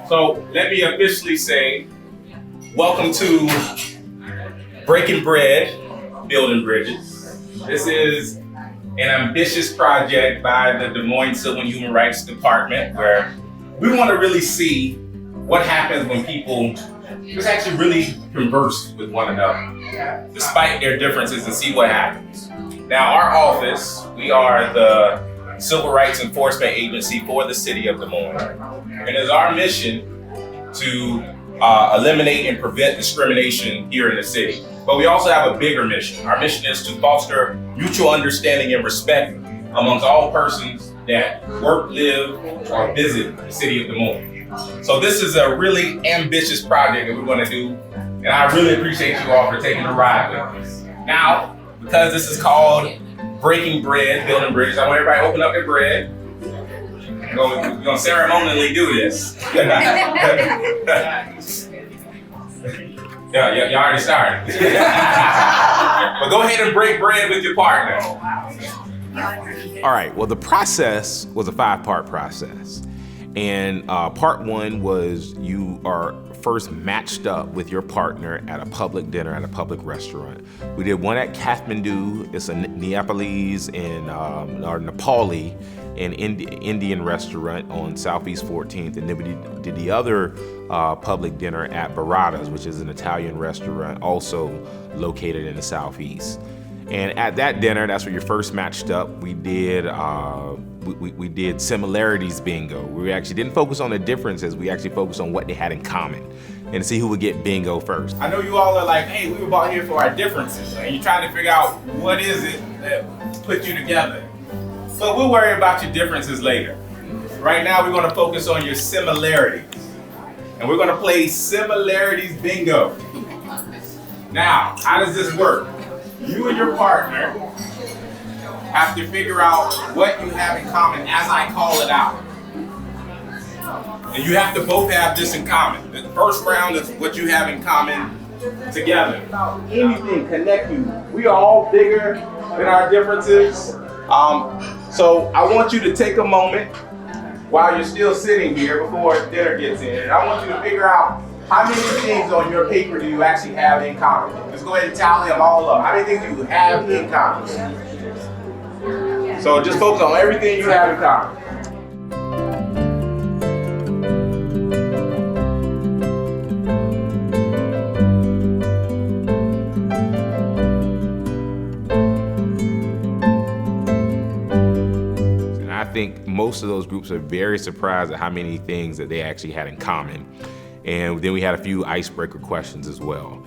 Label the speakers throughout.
Speaker 1: So let me officially say, welcome to Breaking Bread, Building Bridges. This is an ambitious project by the Des Moines Civil and Human Rights Department where we want to really see what happens when people just actually really converse with one another, despite their differences, and see what happens. Now, our office, we are the Civil Rights Enforcement Agency for the city of Des Moines. And it's our mission to eliminate and prevent discrimination here in the city. But we also have a bigger mission. Our mission is to foster mutual understanding and respect amongst all persons that work, live, or visit the city of Des Moines. So this is a really ambitious project that we're going to do, and I really appreciate you all for taking the ride with us. Now, because this is called Breaking Bread, Building Bridges, I want everybody to open up their bread. We're going to ceremonially do this. Yeah, you already started. But go ahead and break bread with your partner.
Speaker 2: All right, well, the process was a 5-part process. And part 1 was you are first matched up with your partner at a public dinner at a public restaurant. We did one at Kathmandu. It's a Nepalese and or Nepali and Indian restaurant on Southeast 14th. And then we did the other public dinner at Barada's, which is an Italian restaurant also located in the Southeast. And at that dinner, that's where you first matched up. We did we did similarities bingo. We actually didn't focus on the differences. We actually focused on what they had in common and see who would get bingo first.
Speaker 1: I know you all are like, hey, we were brought here for our differences. And you're trying to figure out what is it that put you together. But we'll worry about your differences later. Right now, we're gonna focus on your similarities. And we're gonna play similarities bingo. Now, how does this work? You and your partner have to figure out what you have in common as I call it out. And you have to both have this in common. The first round is what you have in common together. Anything connect you. We are all bigger than our differences. So I want you to take a moment while you're still sitting here before dinner gets in. And I want you to figure out how many things on your paper do you actually have in common? Just go ahead and tally them all up. How many things do you have in common? So just focus on everything you have in common.
Speaker 2: And I think most of those groups are very surprised at how many things that they actually had in common. And then we had a few icebreaker questions as well.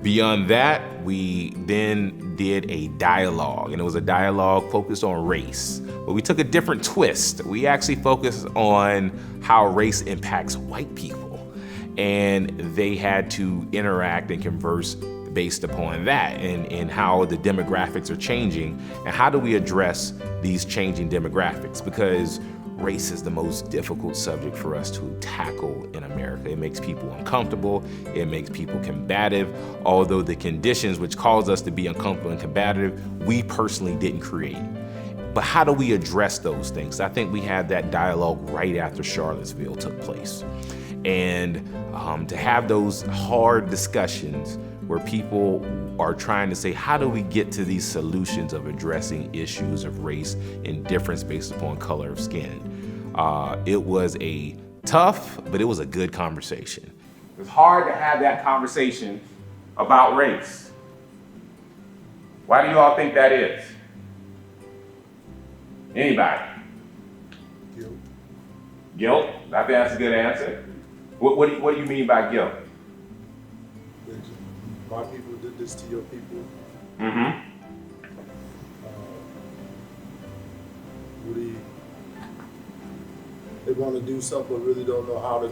Speaker 2: Beyond that, we then did a dialogue, and it was a dialogue focused on race. But we took a different twist. We actually focused on how race impacts white people. And they had to interact and converse based upon that and how the demographics are changing and how do we address these changing demographics, because race is the most difficult subject for us to tackle in America. It makes people uncomfortable, it makes people combative, although the conditions which cause us to be uncomfortable and combative, we personally didn't create. But how do we address those things? I think we had that dialogue right after Charlottesville took place. And to have those hard discussions where people are trying to say, how do we get to these solutions of addressing issues of race and difference based upon color of skin? It was a tough, but it was a good conversation.
Speaker 1: It's hard to have that conversation about race. Why do you all think that is? Anybody?
Speaker 3: Guilt.
Speaker 1: Guilt? I think that's a good answer. What do you mean by guilt?
Speaker 3: My people did this to your people.
Speaker 1: Mm-hmm.
Speaker 3: They want to do something but really don't know how to,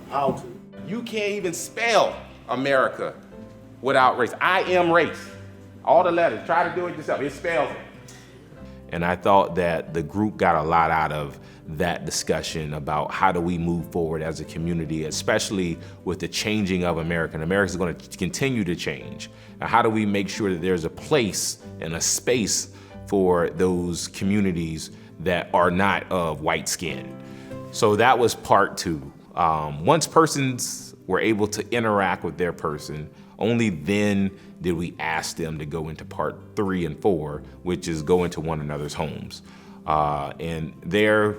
Speaker 3: how to.
Speaker 1: You can't even spell America without race. I am race. All the letters, try to do it yourself. It spells it.
Speaker 2: And I thought that the group got a lot out of that discussion about how do we move forward as a community, especially with the changing of America. And America is going to continue to change. And how do we make sure that there's a place and a space for those communities that are not of white skin. So that was part two. Once persons were able to interact with their person, only then did we ask them to go into part 3 and 4, which is go into one another's homes. And there,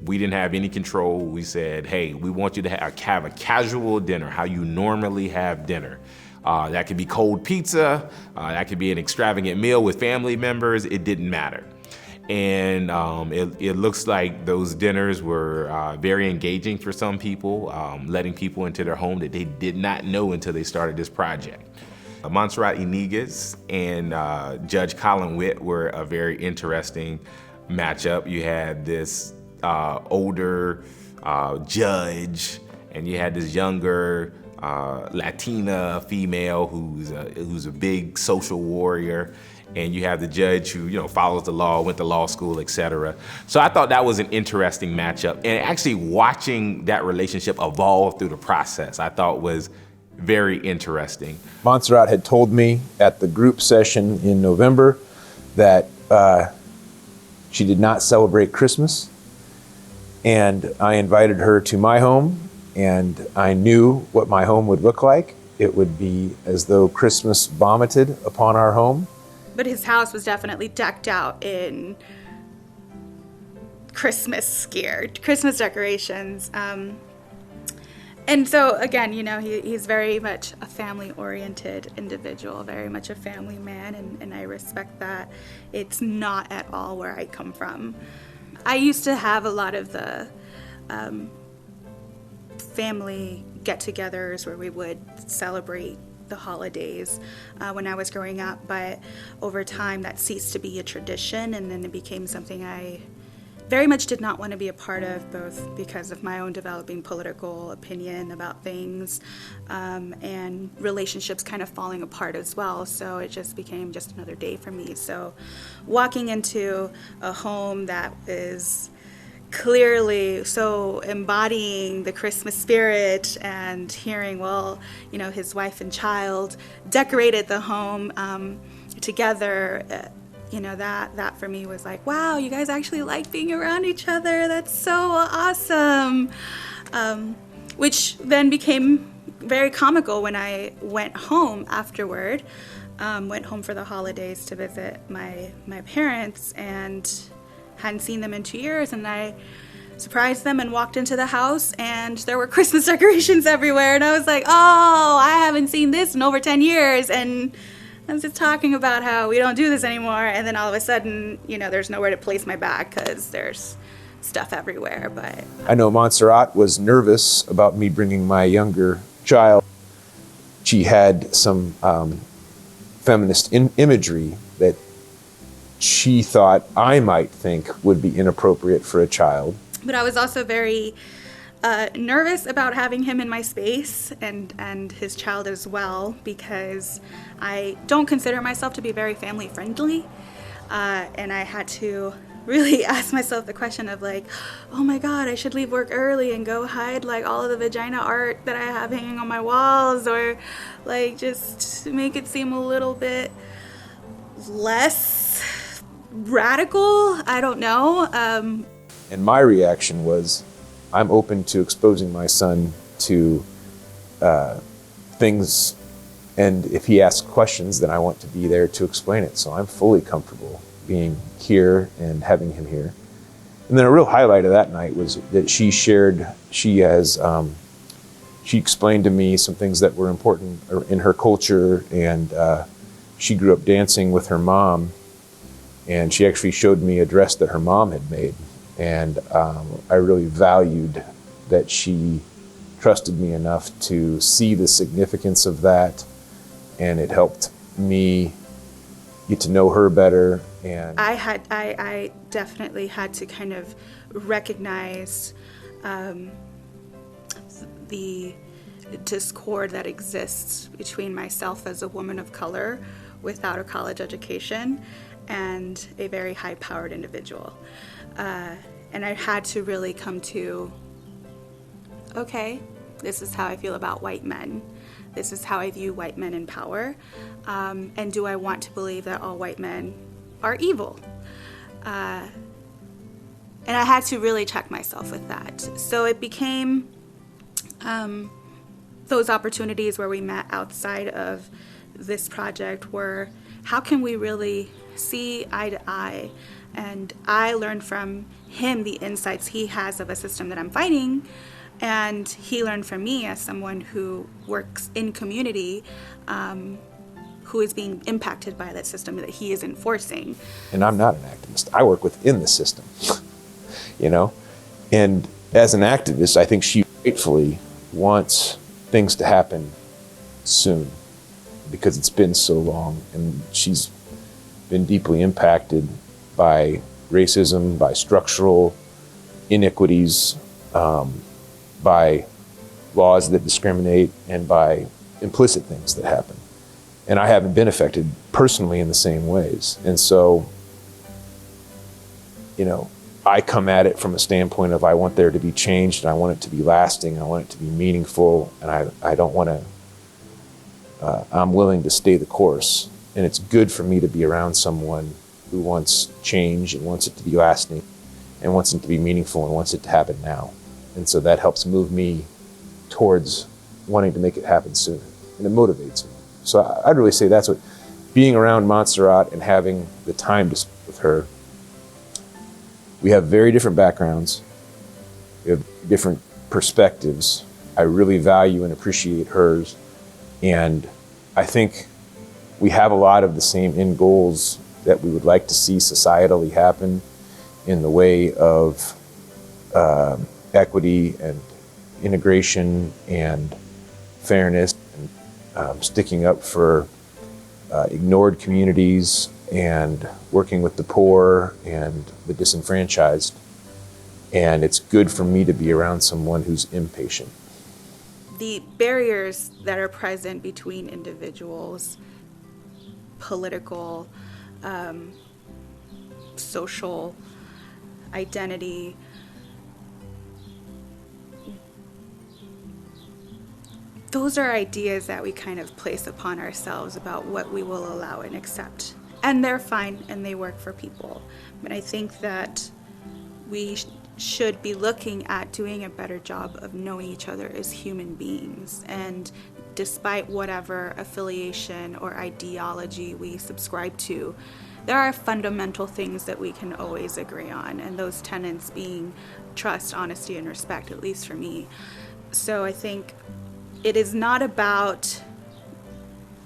Speaker 2: we didn't have any control. We said, hey, we want you to have a casual dinner, how you normally have dinner. That could be cold pizza, that could be an extravagant meal with family members, it didn't matter. And it looks like those dinners were very engaging for some people, letting people into their home that they did not know until they started this project. Montserrat Iniguez and Judge Colin Witt were a very interesting matchup. You had this older judge, and you had this younger Latina female who's a big social warrior. And you have the judge who, follows the law, went to law school, etc. So I thought that was an interesting matchup. And actually watching that relationship evolve through the process, I thought was very interesting.
Speaker 4: Montserrat had told me at the group session in November that she did not celebrate Christmas. And I invited her to my home, and I knew what my home would look like. It would be as though Christmas vomited upon our home.
Speaker 5: But his house was definitely decked out in Christmas gear, Christmas decorations. And so again, he's very much a family-oriented individual, very much a family man, and I respect that. It's not at all where I come from. I used to have a lot of the family get-togethers where we would celebrate the holidays when I was growing up, but over time that ceased to be a tradition, and then it became something I very much did not want to be a part of, both because of my own developing political opinion about things and relationships kind of falling apart as well. So it just became just another day for me. So walking into a home that is clearly so embodying the Christmas spirit and hearing, his wife and child decorated the home together, that for me was like, wow, you guys actually like being around each other. That's so awesome. Which then became very comical when I went home afterward, went home for the holidays to visit my parents, and hadn't seen them in 2 years, and I surprised them and walked into the house, and there were Christmas decorations everywhere, and I was like, oh, I haven't seen this in over 10 years, and I was just talking about how we don't do this anymore, and then all of a sudden, there's nowhere to place my bag because there's stuff everywhere. But
Speaker 4: I know Montserrat was nervous about me bringing my younger child. She had some feminist imagery that she thought I might think would be inappropriate for a child.
Speaker 5: But I was also very nervous about having him in my space, and his child as well, because I don't consider myself to be very family friendly, and I had to really ask myself the question of like, oh my God, I should leave work early and go hide like all of the vagina art that I have hanging on my walls, or like just make it seem a little bit less radical. I don't know.
Speaker 4: And my reaction was, I'm open to exposing my son to things, and if he asks questions, then I want to be there to explain it. So I'm fully comfortable being here and having him here. And then a real highlight of that night was that she explained to me some things that were important in her culture, and she grew up dancing with her mom, and she actually showed me a dress that her mom had made. And I really valued that she trusted me enough to see the significance of that, and it helped me get to know her better. And
Speaker 5: I definitely had to kind of recognize the discord that exists between myself as a woman of color without a college education and a very high-powered individual. And I had to really come to, okay, this is how I feel about white men. This is how I view white men in power. And do I want to believe that all white men are evil? And I had to really check myself with that. So it became those opportunities where we met outside of this project were, how can we really see eye to eye? And I learned from him the insights he has of a system that I'm fighting, and he learned from me as someone who works in community, who is being impacted by that system that he is enforcing.
Speaker 4: And I'm not an activist. I work within the system, you know? And as an activist, I think she rightfully wants things to happen soon because it's been so long, and she's been deeply impacted by racism, by structural inequities, by laws that discriminate, and by implicit things that happen. And I haven't been affected personally in the same ways. And so, you know, I come at it from a standpoint of I want there to be change, and I want it to be lasting, I want it to be meaningful, and I don't want to, I'm willing to stay the course. And it's good for me to be around someone who wants change and wants it to be lasting and wants it to be meaningful and wants it to happen now. And so that helps move me towards wanting to make it happen sooner, and it motivates me. So I'd really say that's what, being around Montserrat and having the time to speak with her. We have very different backgrounds. We have different perspectives. I really value and appreciate hers. And I think we have a lot of the same end goals that we would like to see societally happen in the way of equity and integration and fairness, and sticking up for ignored communities and working with the poor and the disenfranchised. And it's good for me to be around someone who's impatient.
Speaker 5: The barriers that are present between individuals, political, social identity, those are ideas that we kind of place upon ourselves about what we will allow and accept. And they're fine and they work for people. But I think that we should be looking at doing a better job of knowing each other as human beings. And despite whatever affiliation or ideology we subscribe to, there are fundamental things that we can always agree on. And those tenets being trust, honesty, and respect, at least for me. So I think it is not about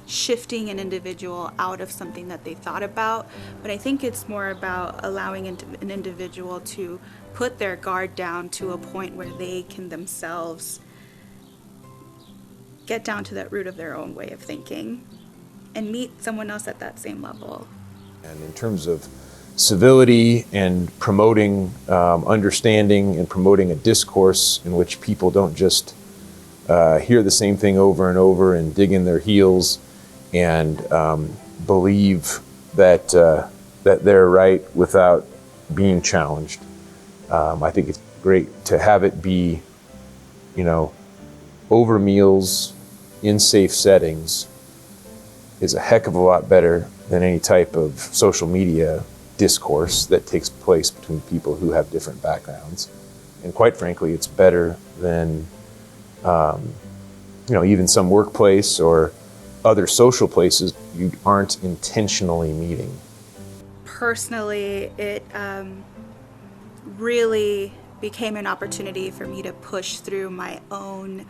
Speaker 5: shifting an individual out of something that they thought about, but I think it's more about allowing an individual to put their guard down to a point where they can themselves get down to that root of their own way of thinking and meet someone else at that same level.
Speaker 4: And in terms of civility and promoting understanding and promoting a discourse in which people don't just hear the same thing over and over and dig in their heels and believe that that they're right without being challenged. I think it's great to have it be, you know, over meals in safe settings is a heck of a lot better than any type of social media discourse that takes place between people who have different backgrounds. And quite frankly, it's better than you know, even some workplace or other social places you aren't intentionally meeting.
Speaker 5: Personally, it really became an opportunity for me to push through my own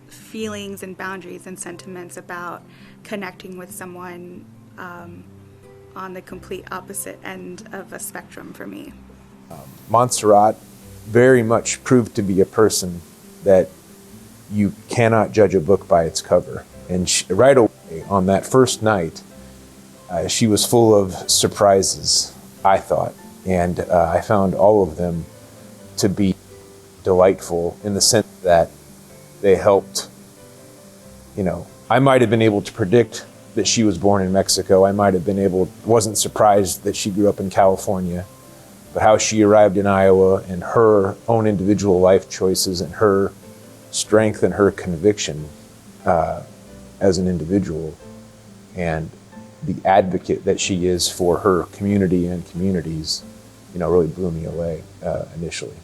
Speaker 5: feelings and boundaries and sentiments about connecting with someone on the complete opposite end of a spectrum for me.
Speaker 4: Montserrat very much proved to be a person that you cannot judge a book by its cover. And right away, on that first night, she was full of surprises, I thought. And I found all of them to be delightful in the sense that they helped, you know, I might have been able to predict that she was born in Mexico. I might have wasn't surprised that she grew up in California. But how she arrived in Iowa and her own individual life choices and her strength and her conviction as an individual, and the advocate that she is for her community and communities really blew me away initially.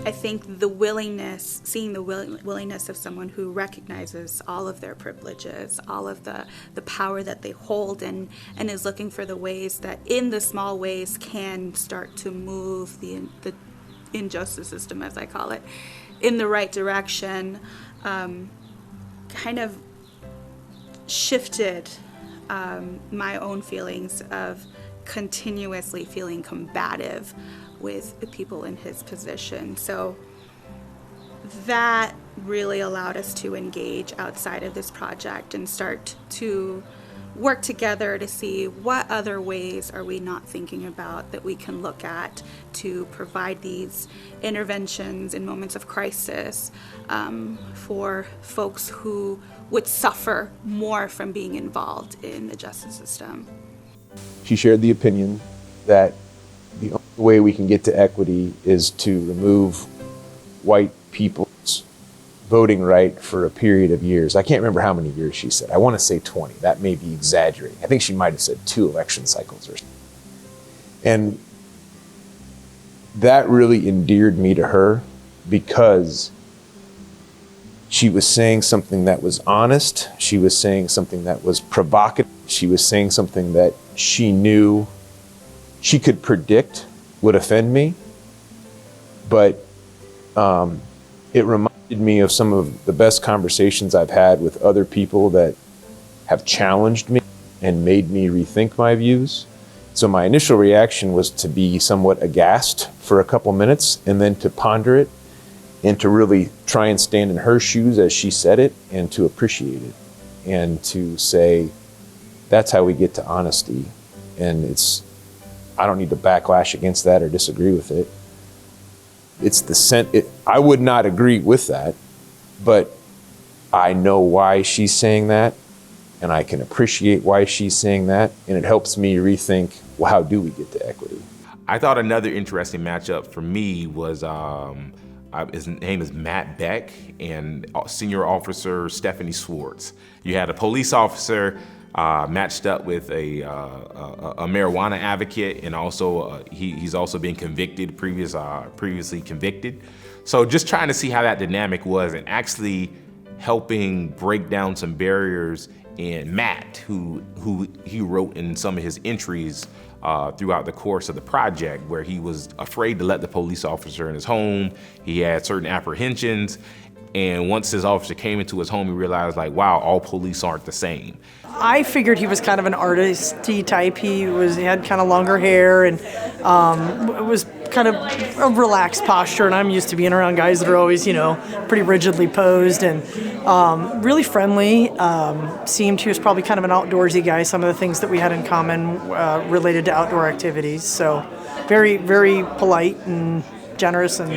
Speaker 5: I think seeing the willingness of someone who recognizes all of their privileges, all of the power that they hold, and is looking for the ways that, in the small ways, can start to move the injustice system, as I call it, in the right direction, kind of shifted my own feelings of continuously feeling combative with the people in his position. So that really allowed us to engage outside of this project and start to work together to see what other ways are we not thinking about that we can look at to provide these interventions in moments of crisis for folks who would suffer more from being involved in the justice system.
Speaker 4: She shared the opinion that the only way we can get to equity is to remove white people's voting right for a period of years. I can't remember how many years she said. I want to say 20. That may be exaggerating. I think she might have said 2 election cycles or something. And that really endeared me to her because she was saying something that was honest. She was saying something that was provocative. She was saying something that she knew she could predict would offend me, but it reminded me of some of the best conversations I've had with other people that have challenged me and made me rethink my views. So my initial reaction was to be somewhat aghast for a couple minutes and then to ponder it and to really try and stand in her shoes as she said it and to appreciate it and to say, that's how we get to honesty. And I don't need to backlash against that or disagree with it. I would not agree with that, but I know why she's saying that, and I can appreciate why she's saying that, and it helps me rethink, well, how do we get to equity?
Speaker 2: I thought another interesting matchup for me was his name is Matt Beck and Senior Officer Stephanie Swartz. You had a police officer matched up with a marijuana advocate, and also he's also been convicted, previously convicted. So just trying to see how that dynamic was and actually helping break down some barriers in Matt, who he wrote in some of his entries throughout the course of the project, where he was afraid to let the police officer in his home. He had certain apprehensions. And once his officer came into his home, he realized, like, wow, all police aren't the same.
Speaker 6: I figured he was kind of an artisty type. He had kind of longer hair and it was kind of a relaxed posture. And I'm used to being around guys that are always, pretty rigidly posed and really friendly. Seemed he was probably kind of an outdoorsy guy. Some of the things that we had in common related to outdoor activities. So very, very polite and generous and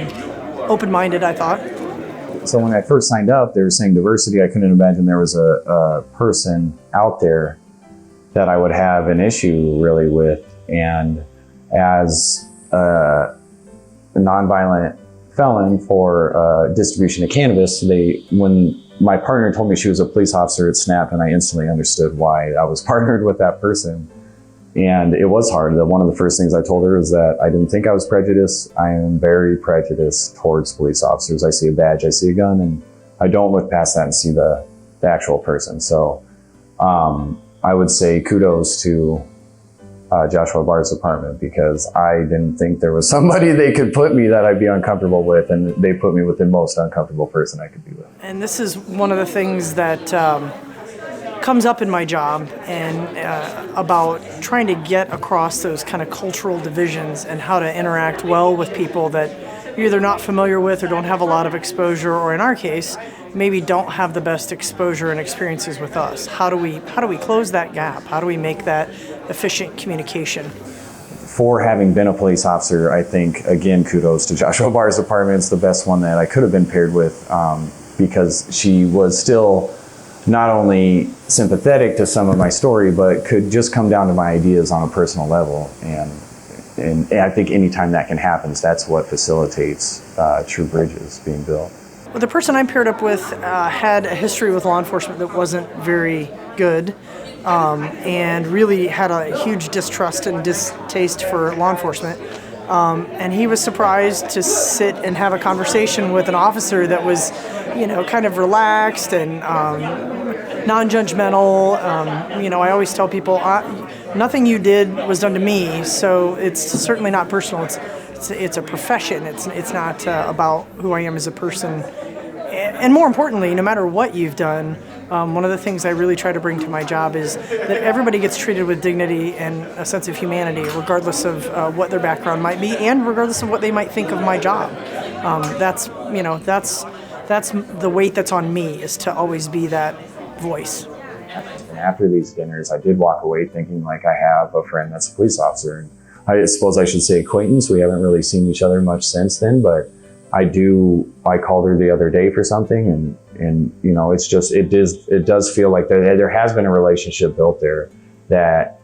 Speaker 6: open-minded, I thought.
Speaker 7: So when I first signed up, they were saying diversity. I couldn't imagine there was a person out there that I would have an issue really with. And as a nonviolent felon for distribution of cannabis, when my partner told me she was a police officer, it snapped, and I instantly understood why I was partnered with that person. And it was hard. One of the first things I told her is that I didn't think I was prejudiced. I am very prejudiced towards police officers. I see a badge, I see a gun, and I don't look past that and see the actual person. So I would say kudos to Joshua Barr's department, because I didn't think there was somebody they could put me that I'd be uncomfortable with, and they put me with the most uncomfortable person I could be with.
Speaker 6: And this is one of the things that comes up in my job, and about trying to get across those kind of cultural divisions and how to interact well with people that you're either not familiar with or don't have a lot of exposure, or in our case, maybe don't have the best exposure and experiences with us. How do we close that gap? How do we make that efficient communication?
Speaker 7: For having been a police officer, I think, again, kudos to Joshua Barr's department. It's the best one that I could have been paired with, because she was still not only sympathetic to some of my story, but could just come down to my ideas on a personal level. And I think anytime that can happen, that's what facilitates true bridges being built.
Speaker 6: Well, the person I'm paired up with had a history with law enforcement that wasn't very good, and really had a huge distrust and distaste for law enforcement. And he was surprised to sit and have a conversation with an officer that was, kind of relaxed and non-judgmental. I always tell people, nothing you did was done to me, so it's certainly not personal. It's a profession. It's not about who I am as a person. And more importantly, no matter what you've done, one of the things I really try to bring to my job is that everybody gets treated with dignity and a sense of humanity, regardless of what their background might be, and regardless of what they might think of my job. That's the weight that's on me, is to always be that voice.
Speaker 7: And after these dinners, I did walk away thinking like I have a friend that's a police officer. And I suppose I should say acquaintance. We haven't really seen each other much since then, but I called her the other day for something, and it does feel like there has been a relationship built there that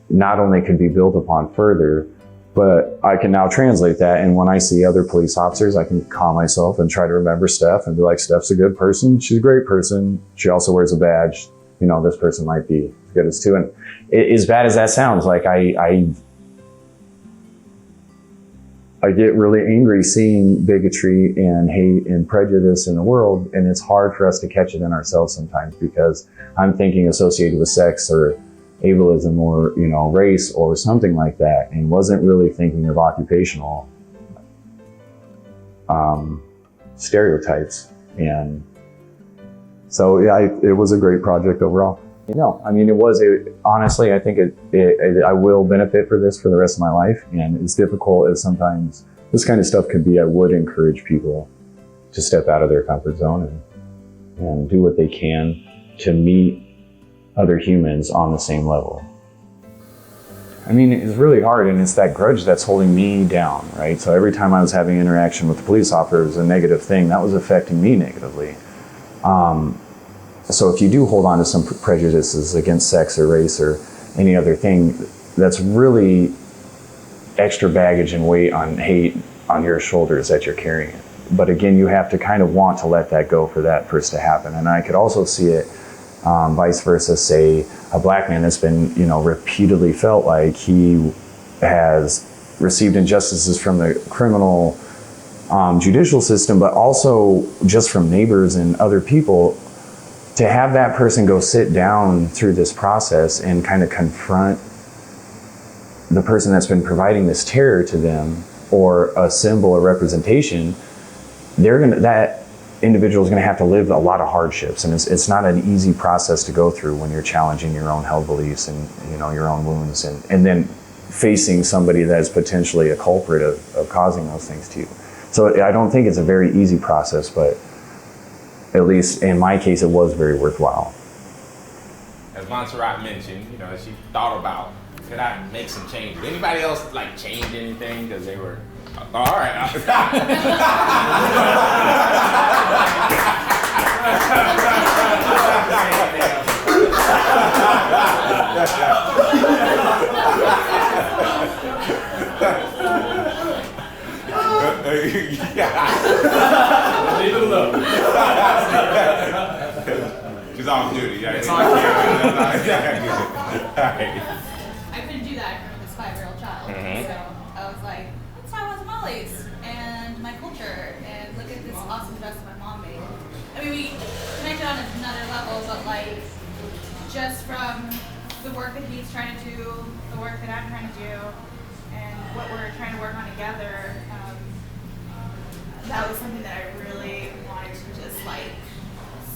Speaker 7: not only could be built upon further, but I can now translate that. And when I see other police officers, I can calm myself and try to remember Steph and be like, Steph's a good person. She's a great person. She also wears a badge. This person might be as good as too. And as bad as that sounds, like I get really angry seeing bigotry and hate and prejudice in the world, and it's hard for us to catch it in ourselves sometimes, because I'm thinking associated with sex or ableism or race or something like that, and wasn't really thinking of occupational stereotypes. And so it was a great project overall. Honestly, I think I will benefit for this for the rest of my life. And as difficult as sometimes this kind of stuff can be, I would encourage people to step out of their comfort zone and do what they can to meet other humans on the same level. It's really hard, and it's that grudge that's holding me down, right? So every time I was having interaction with the police officer, it was a negative thing that was affecting me negatively. So if you do hold on to some prejudices against sex or race or any other thing, that's really extra baggage and weight on hate on your shoulders that you're carrying. But again, you have to kind of want to let that go for that first to happen. And I could also see it vice versa, say a black man that's been, repeatedly felt like he has received injustices from the criminal judicial system, but also just from neighbors and other people. To have that person go sit down through this process and kind of confront the person that's been providing this terror to them, or a symbol or representation, that individual is going to have to live a lot of hardships, and it's not an easy process to go through when you're challenging your own held beliefs and your own wounds, and then facing somebody that is potentially a culprit of causing those things to you. So I don't think it's a very easy process, but at least in my case, it was very worthwhile.
Speaker 2: As Montserrat mentioned, she thought about, could I make some changes? Anybody else change anything because they were, all right. Leave it alone. She's off duty. Yeah, it's on camera.
Speaker 8: I couldn't do that in front of this 5-year-old child. So I was like, let's talk about tamales and my culture, and look at this awesome dress that my mom made. We connected on another level, but just from the work that he's trying to do, the work that I'm trying to do, and what we're trying to work on together, that was something that I really wanted to just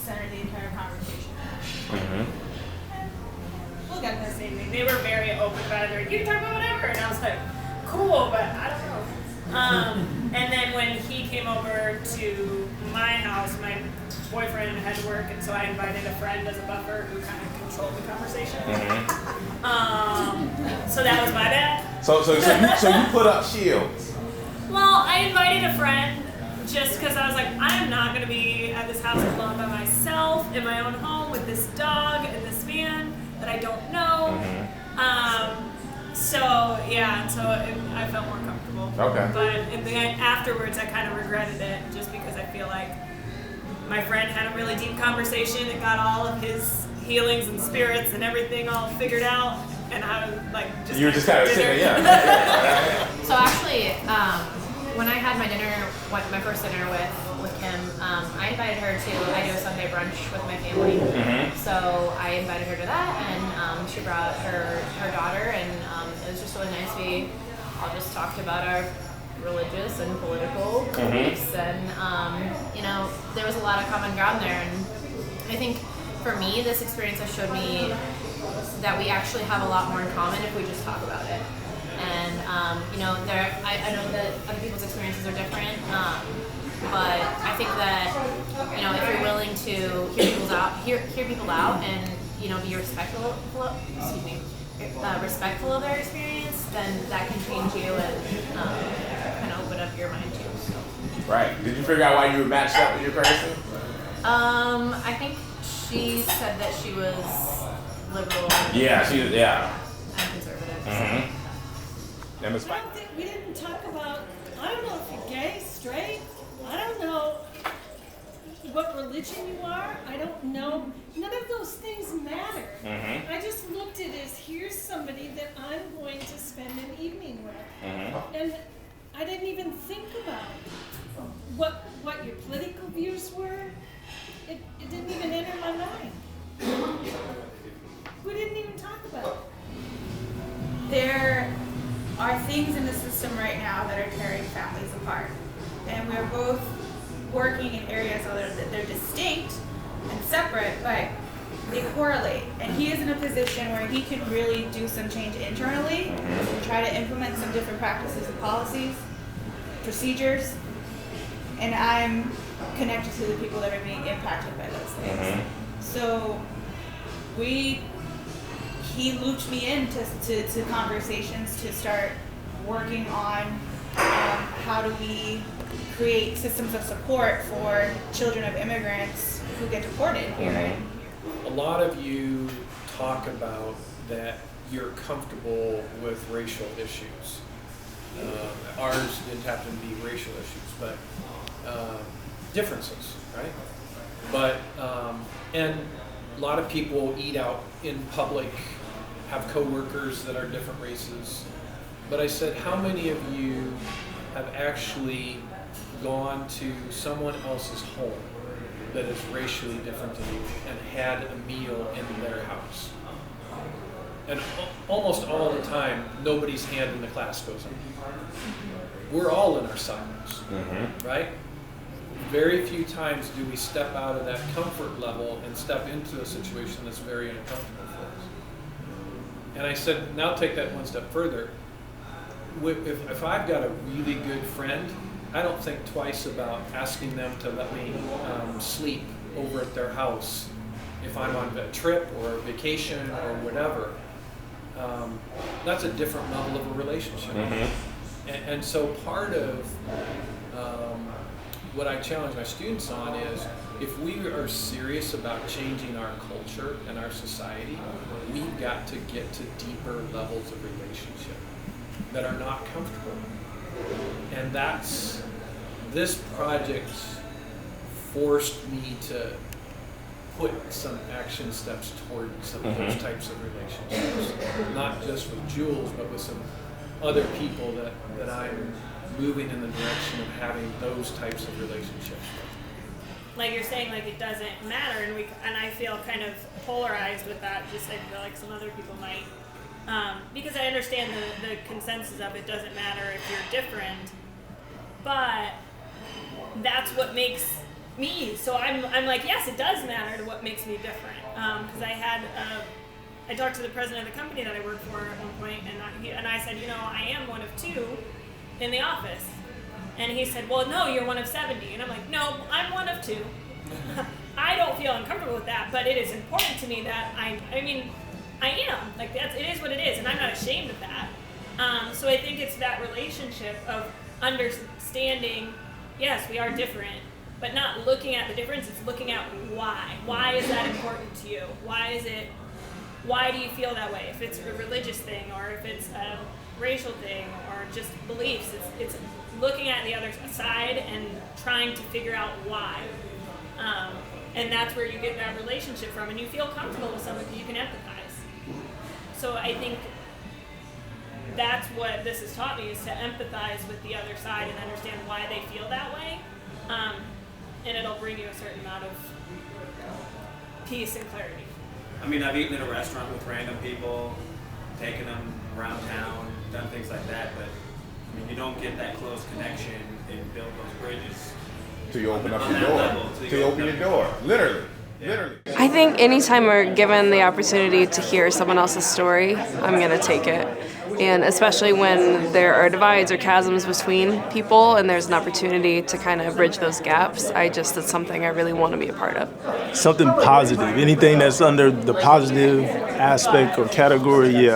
Speaker 8: center the entire conversation on. We'll get this evening. They were very open about it. They were like, you can talk about whatever. And I was like, cool, but I don't know. And then when he came over to my house, my boyfriend had to work, and so I invited a friend as a buffer who kind of controlled the conversation. So that was my bad.
Speaker 2: So you put up shields.
Speaker 8: Well, I invited a friend just because I was like, I am not going to be at this house alone by myself in my own home with this dog and this man that I don't know. So I felt more comfortable.
Speaker 2: Okay.
Speaker 8: But afterwards, I kind of regretted it, just because I feel like my friend had a really deep conversation and got all of his healings and spirits and everything all figured out, and I was just.
Speaker 2: You were just kind of sitting, yeah.
Speaker 8: So actually, when I had my dinner, my first dinner with Kim, I invited her to. I do a Sunday brunch with my family, so I invited her to that, and she brought her daughter, and it was just really nice. We all just talked about our religious and political beliefs, and there was a lot of common ground there, and I think for me, this experience has showed me that we actually have a lot more in common if we just talk about it. And I know that other people's experiences are different, but I think that if you're willing to hear people out, and be respectful, respectful of their experience, then that can change you and kind of open up your mind too. So.
Speaker 2: Right. Did you figure out why you were matched up with your person?
Speaker 8: I think she said that she was liberal.
Speaker 2: Yeah, she was. Yeah.
Speaker 8: I'm conservative.
Speaker 2: Mm-hmm. And it's
Speaker 9: I don't think we didn't talk about. I don't know if you're gay, straight. I don't know what religion you are. I don't know. None of those things matter. I just looked at it as here's somebody that I'm going to spend an evening with, and I didn't even think about what your political views were. It didn't even enter my mind. We didn't even talk about it.
Speaker 5: There are things in the system right now that are tearing families apart. And we're both working in areas that they're distinct and separate, but they correlate. And he is in a position where he can really do some change internally and try to implement some different practices and policies, procedures. And I'm connected to the people that are being impacted by those things. So he looped me into conversations to start working on how do we create systems of support for children of immigrants who get deported here.
Speaker 10: A lot of you talk about that you're comfortable with racial issues. Ours didn't happen to be racial issues, but differences, right? But and a lot of people eat out in public, have coworkers that are different races. But I said, how many of you have actually gone to someone else's home that is racially different than you and had a meal in their house? And almost all the time, nobody's hand in the class goes up. We're all in our silos, right? Very few times do we step out of that comfort level and step into a situation that's very uncomfortable for us. And I said, now take that one step further. If I've got a really good friend, I don't think twice about asking them to let me sleep over at their house if I'm on a trip or a vacation or whatever. That's a different level of a relationship. And so part of what I challenge my students on is, if we are serious about changing our culture and our society, we've got to get to deeper levels of relationship that are not comfortable. And this project forced me to put some action steps toward some of those types of relationships, not just with Jules, but with some other people that I'm moving in the direction of having those types of relationships.
Speaker 8: Like you're saying, like it doesn't matter, and I feel kind of polarized with that. Just I feel like some other people might, because I understand the consensus of it doesn't matter if you're different, but that's what makes me. So I'm like, yes, it does matter to what makes me different. Because I talked to the president of the company that I worked for at one point, and I said, I am one of two in the office. And he said, well, no, you're one of 70. And I'm like, no, I'm one of two. I don't feel uncomfortable with that, but it is important to me that I am. Like, it is what it is, and I'm not ashamed of that. So I think it's that relationship of understanding, yes, we are different, but not looking at the difference, it's looking at why. Why is that important to you? Why do you feel that way? If it's a religious thing, or if it's a racial thing, or just beliefs, it's looking at the other side and trying to figure out why. And that's where you get that relationship from, and you feel comfortable with someone because you can empathize. So I think that's what this has taught me, is to empathize with the other side and understand why they feel that way. And it'll bring you a certain amount of peace and clarity.
Speaker 11: I mean, I've eaten in a restaurant with random people, taken them around town, done things like that, but I mean, you don't get that close connection and build those bridges.
Speaker 2: Till you open up
Speaker 11: on
Speaker 2: your
Speaker 11: that
Speaker 2: door.
Speaker 11: level,
Speaker 2: Till you open your door. Literally. Literally.
Speaker 12: I think anytime we're given the opportunity to hear someone else's story, I'm going to take it. And especially when there are divides or chasms between people and there's an opportunity to kind of bridge those gaps, it's something I really want to be a part of.
Speaker 13: Something positive, anything that's under the positive aspect or category,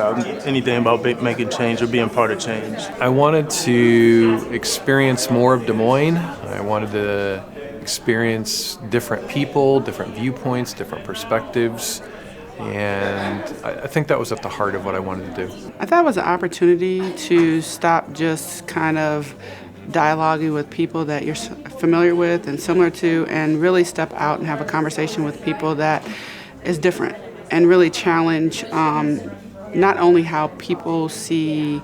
Speaker 13: anything about making change or being part of change.
Speaker 14: I wanted to experience more of Des Moines. I wanted to experience different people, different viewpoints, different perspectives. And I think that was at the heart of what I wanted to do.
Speaker 15: I thought it was an opportunity to stop just kind of dialoguing with people that you're familiar with and similar to, and really step out and have a conversation with people that is different, and really challenge not only how people see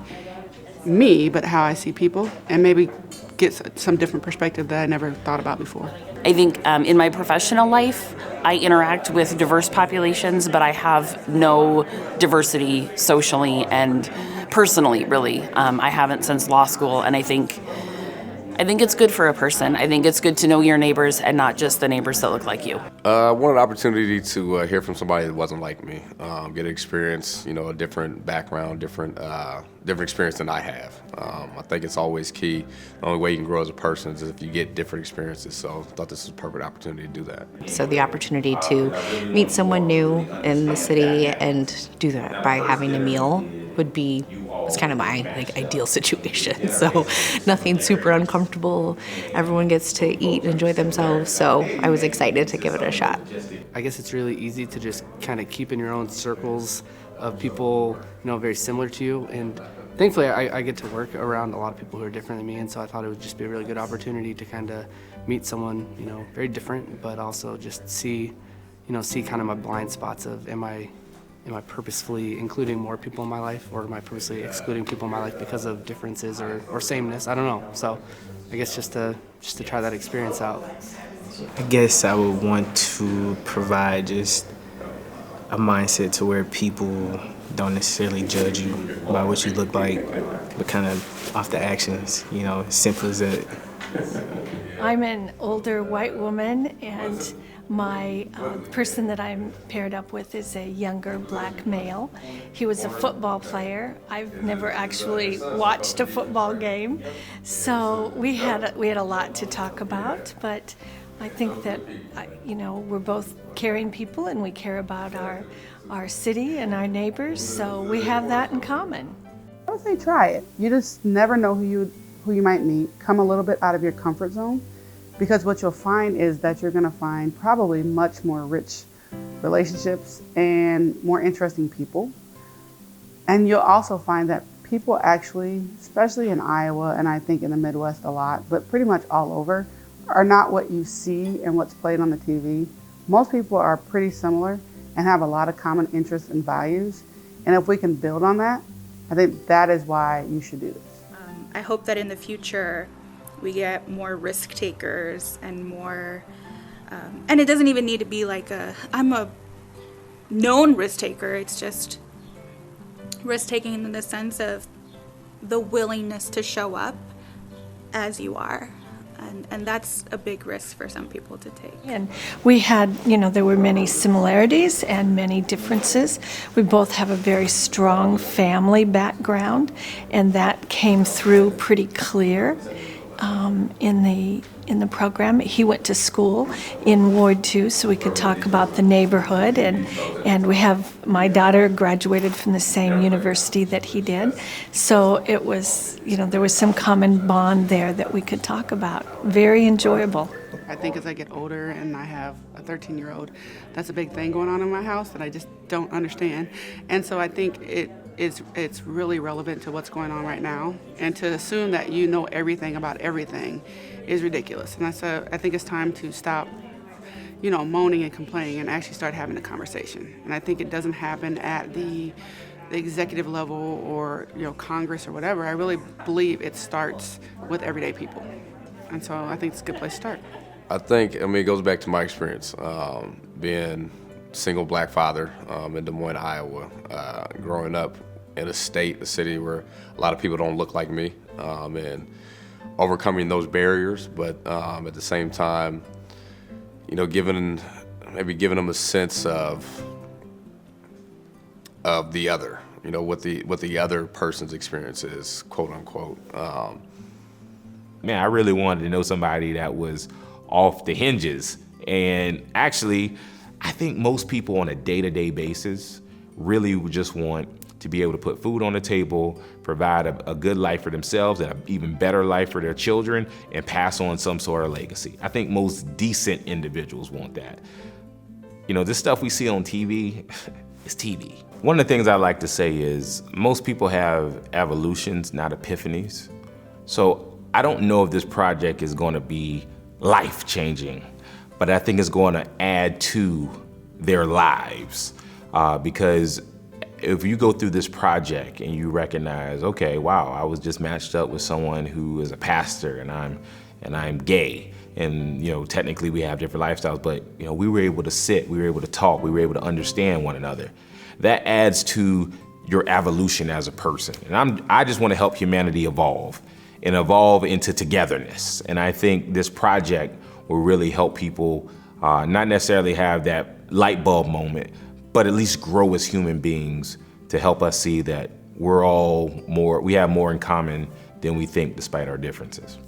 Speaker 15: me, but how I see people, and maybe get some different perspective that I never thought about before.
Speaker 16: I think in my professional life, I interact with diverse populations, but I have no diversity socially and personally, really. I haven't since law school, and I think it's good for a person. I think it's good to know your neighbors and not just the neighbors that look like you.
Speaker 17: I wanted an opportunity to hear from somebody that wasn't like me, get experience, a different background, different experience than I have. I think it's always key. The only way you can grow as a person is if you get different experiences. So I thought this was a perfect opportunity to do that.
Speaker 18: So the opportunity to meet someone new in the city and do that by having a meal it's kind of my ideal situation. So nothing super uncomfortable. Everyone gets to eat and enjoy themselves. So I was excited to give it a shot.
Speaker 19: I guess it's really easy to just kind of keep in your own circles of people, very similar to you. And thankfully I get to work around a lot of people who are different than me. And so I thought it would just be a really good opportunity to kind of meet someone, very different, but also just see kind of my blind spots of am I purposefully including more people in my life, or am I purposely excluding people in my life because of differences or sameness? I don't know. So I guess just to try that experience out.
Speaker 20: I guess I would want to provide just a mindset to where people don't necessarily judge you by what you look like, but kind of off the actions, as simple as that.
Speaker 9: I'm an older white woman, and my person that I'm paired up with is a younger black male. He was a football player. I've never actually watched a football game, so we had a lot to talk about. But I think that we're both caring people, and we care about our city and our neighbors, so we have that in common.
Speaker 15: I would say try it. You just never know who you might meet. Come a little bit out of your comfort zone. Because what you'll find is that you're going to find probably much more rich relationships and more interesting people. And you'll also find that people actually, especially in Iowa, and I think in the Midwest a lot, but pretty much all over, are not what you see and what's played on the TV. Most people are pretty similar and have a lot of common interests and values. And if we can build on that, I think that is why you should do this.
Speaker 5: I hope that in the future, we get more risk takers and more, and it doesn't even need to be I'm a known risk taker. It's just risk taking in the sense of the willingness to show up as you are. And that's a big risk for some people to take.
Speaker 9: And we had, there were many similarities and many differences. We both have a very strong family background, and that came through pretty clear. In the program. He went to school in Ward 2, so we could talk about the neighborhood, and we have, my daughter graduated from the same university that he did, so it was, there was some common bond there that we could talk about. Very enjoyable.
Speaker 15: I think as I get older and I have a 13-year-old, that's a big thing going on in my house that I just don't understand. And so I think it's really relevant to what's going on right now. And to assume that you know everything about everything is ridiculous. And so I think it's time to stop, moaning and complaining and actually start having a conversation. And I think it doesn't happen at the the executive level or Congress or whatever. I really believe it starts with everyday people, and so I think it's a good place to start.
Speaker 17: I think, it goes back to my experience, being single black father in Des Moines, Iowa, growing up in a city where a lot of people don't look like me, and overcoming those barriers, but at the same time, giving them a sense of the other, what the other person's experience is, quote unquote.
Speaker 2: Man, I really wanted to know somebody that was off the hinges. And actually, I think most people on a day-to-day basis really would just want to be able to put food on the table, provide a good life for themselves and an even better life for their children, and pass on some sort of legacy. I think most decent individuals want that. This stuff we see on TV is TV. One of the things I like to say is most people have evolutions, not epiphanies. So I don't know if this project is going to be life-changing, but I think it's going to add to their lives because if you go through this project and you recognize, okay, wow, I was just matched up with someone who is a pastor and I'm gay, and technically we have different lifestyles, but we were able to sit, we were able to talk, we were able to understand one another. That adds to your evolution as a person. And I just want to help humanity evolve and evolve into togetherness. And I think this project will really help people not necessarily have that light bulb moment, but at least grow as human beings to help us see that we have more in common than we think despite our differences.